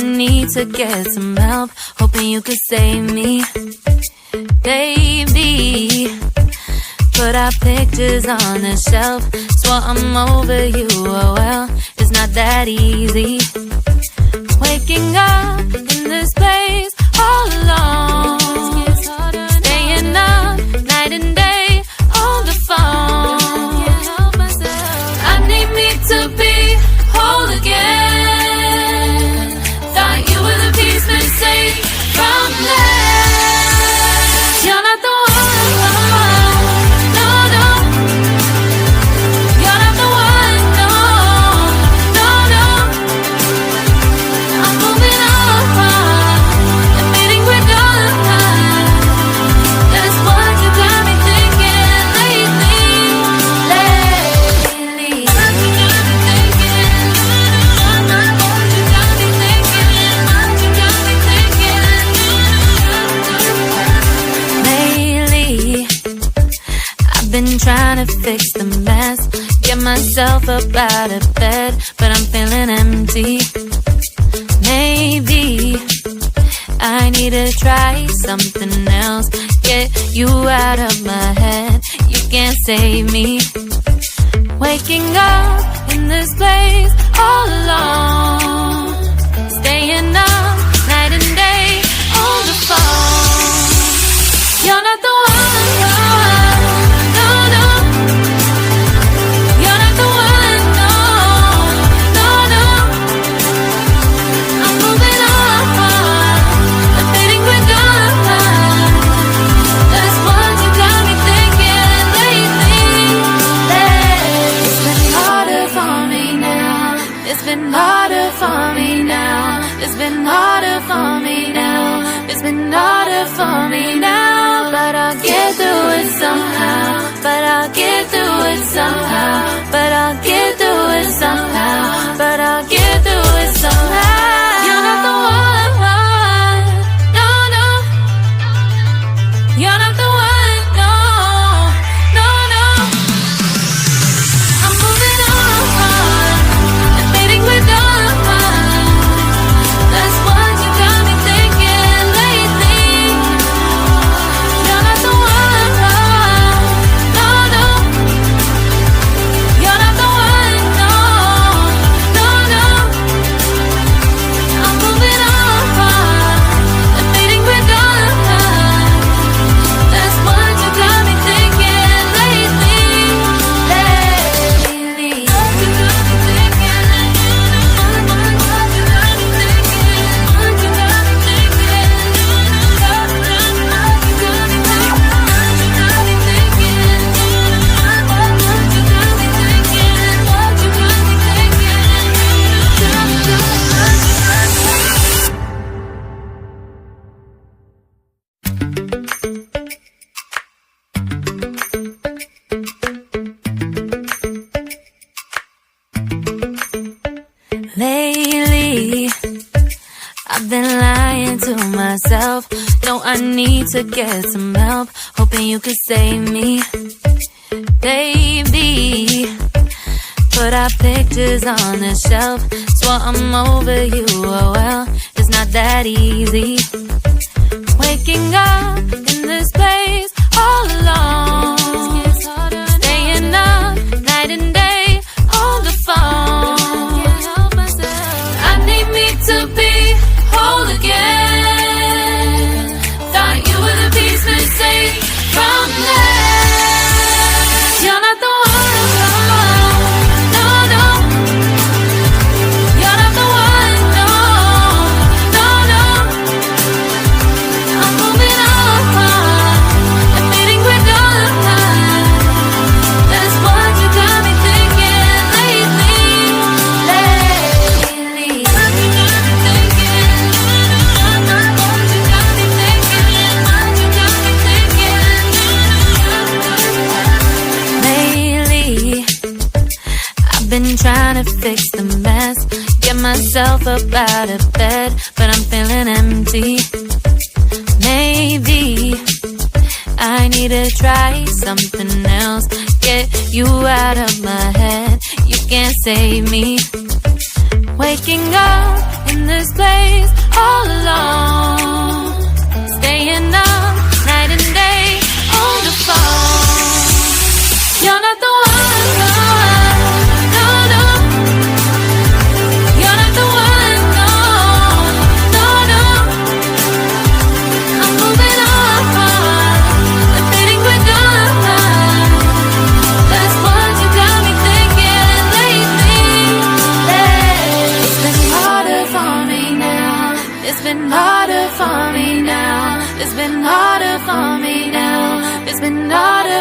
need to get some help, hoping you could save me. Baby, put our pictures on the shelf, swore I'm over you, oh well, it's not that easy. Waking up in this place all alone, staying up night and day on the phone. I need me to be whole again. Thought you were the piece missing from left. You're not the one, no, no. You're not the one, no, no, no. I'm moving on, admitting we're done. That's what you got me thinking lately. I've been trying to fix the mess, get myself up out of bed, but I'm feeling empty. Maybe I need to try something else, get you out of my head, you can't save me. Waking up in this place all alone, staying up night and day on the phone. You're not the one, no, no. You're not the one, no, no, no. I'm moving on, admitting we're done. That's what you got me thinking lately. It's been harder for me now. It's been harder for me now. It's been harder for me now. It's been harder for me now. But I'll get through it somehow. But I'll get through it somehow. But I'll get through it somehow. But I'll get through it somehow. You're not the one, no, no. You're not the one, no, no, no. I'm moving on, admitting we're done. That's what you got me thinking lately. You're not the one, no, no. You're not the one, no, no, no. I'm moving on, admitting we're done. That's what you got me thinking lately. Lately, I've been lying to myself. No, I need to get some help, hoping you could save me. Baby, put our pictures on the shelf, swore I'm over you, oh well, it's not that easy. Waking up in this place all alone, staying up night and day on the phone. I need me to be whole again. Thought you were the piece missing from left. You're not the one, no, no. You're not the one, no, no, no. I'm moving on, admitting we're done. That's what you got me thinking lately. Been trying to fix the mess, get myself up out of bed, but I'm feeling empty. Maybe I need to try something else, get you out of my head, you can't save me. Waking up in this place